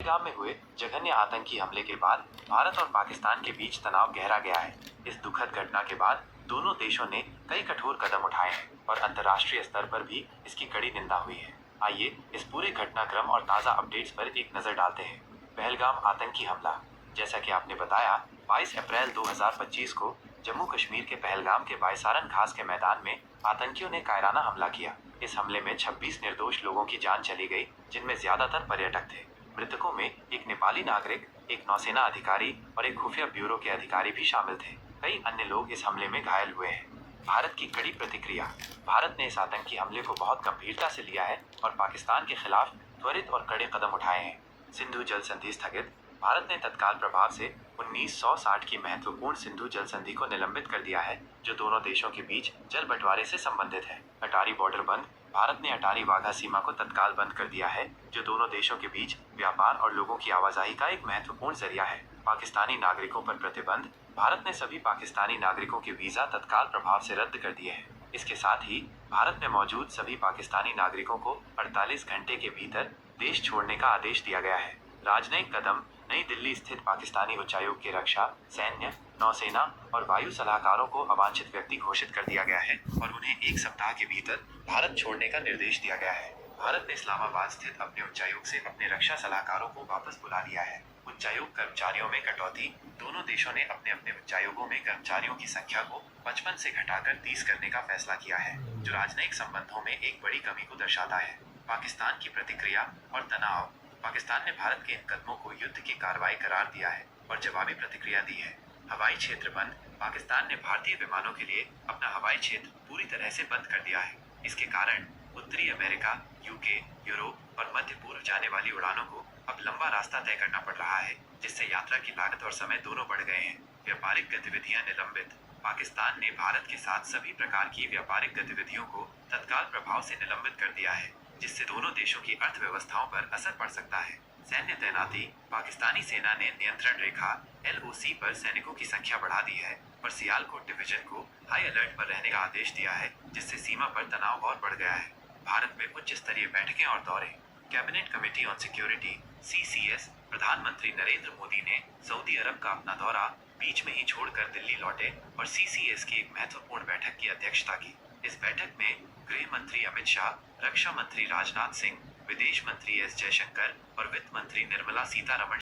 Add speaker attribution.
Speaker 1: पहलगाम में हुए जघन्य आतंकी हमले के बाद भारत और पाकिस्तान के बीच तनाव गहरा गया है। इस दुखद घटना के बाद दोनों देशों ने कई कठोर कदम उठाए हैं और अंतर्राष्ट्रीय स्तर पर भी इसकी कड़ी निंदा हुई है। आइए इस पूरे घटनाक्रम और ताज़ा अपडेट्स पर एक नज़र डालते हैं। पहलगाम आतंकी हमला। जैसा कि आपने बताया, 22 अप्रैल 2025 को जम्मू कश्मीर के पहलगाम के बायसारन घास के मैदान में आतंकियों ने कायराना हमला किया। इस हमले में 26 निर्दोष लोगों की जान चली गई, जिनमें ज्यादातर पर्यटक थे। मृतकों में एक नेपाली नागरिक, एक नौसेना अधिकारी और एक खुफिया ब्यूरो के अधिकारी भी शामिल थे। कई अन्य लोग इस हमले में घायल हुए हैं। भारत की कड़ी प्रतिक्रिया। भारत ने इस आतंकी हमले को बहुत गंभीरता से लिया है और पाकिस्तान के खिलाफ त्वरित और कड़े कदम उठाए हैं। सिंधु जल संधि स्थगित। भारत ने तत्काल प्रभाव से 1960 की महत्वपूर्ण सिंधु जल संधि को निलंबित कर दिया है, जो दोनों देशों के बीच जल बंटवारे से संबंधित है। अटारी बॉर्डर बंद। भारत ने अटारी वाघा सीमा को तत्काल बंद कर दिया है, जो दोनों देशों के बीच व्यापार और लोगों की आवाजाही का एक महत्वपूर्ण जरिया है। पाकिस्तानी नागरिकों पर प्रतिबंध। भारत ने सभी पाकिस्तानी नागरिकों के वीजा तत्काल प्रभाव से रद्द कर दिए हैं। इसके साथ ही भारत में मौजूद सभी पाकिस्तानी नागरिकों को 48 घंटे के भीतर देश छोड़ने का आदेश दिया गया है। राजनयिक कदम। नई दिल्ली स्थित पाकिस्तानी उच्चायोग के रक्षा, सैन्य, नौसेना और वायु सलाहकारों को अवांछित व्यक्ति घोषित कर दिया गया है और उन्हें एक सप्ताह के भीतर भारत छोड़ने का निर्देश दिया गया है। भारत ने इस्लामाबाद स्थित अपने उच्चायोग से अपने रक्षा सलाहकारों को वापस बुला लिया है। उच्चायोग कर्मचारियों में कटौती। दोनों देशों ने अपने अपने उच्चायोगों में कर्मचारियों की संख्या को 55 से घटाकर 30 करने का फैसला किया है, जो राजनयिक संबंधों में एक बड़ी कमी को दर्शाता है। पाकिस्तान की प्रतिक्रिया और तनाव। पाकिस्तान ने भारत के इन कदमों को युद्ध की कार्रवाई करार दिया है और जवाबी प्रतिक्रिया दी है। हवाई क्षेत्र बंद। पाकिस्तान ने भारतीय विमानों के लिए अपना हवाई क्षेत्र पूरी तरह से बंद कर दिया है। इसके कारण उत्तरी अमेरिका, यूके, यूरोप और मध्य पूर्व जाने वाली उड़ानों को अब लंबा रास्ता तय करना पड़ रहा है, जिससे यात्रा की लागत और समय दोनों बढ़ गए हैं। व्यापारिक गतिविधियां निलंबित। पाकिस्तान ने भारत के साथ सभी प्रकार की व्यापारिक गतिविधियों को तत्काल प्रभाव से निलंबित कर दिया है, जिससे दोनों देशों की अर्थव्यवस्थाओं पर असर पड़ सकता है। सैन्य तैनाती। पाकिस्तानी सेना ने नियंत्रण रेखा LOC पर सैनिकों की संख्या बढ़ा दी है और सियालकोट डिवीजन को हाई अलर्ट पर रहने का आदेश दिया है, जिससे सीमा पर तनाव और बढ़ गया है। भारत में उच्च स्तरीय बैठकें और दौरे। Cabinet committee on security CCS। प्रधानमंत्री नरेंद्र मोदी ने सऊदी अरब का अपना दौरा बीच में ही छोड़कर दिल्ली लौटे और CCS की एक महत्वपूर्ण बैठक की अध्यक्षता की। इस बैठक में गृह मंत्री अमित शाह, रक्षा मंत्री राजनाथ सिंह, विदेश मंत्री S जयशंकर और वित्त मंत्री निर्मला सीतारमण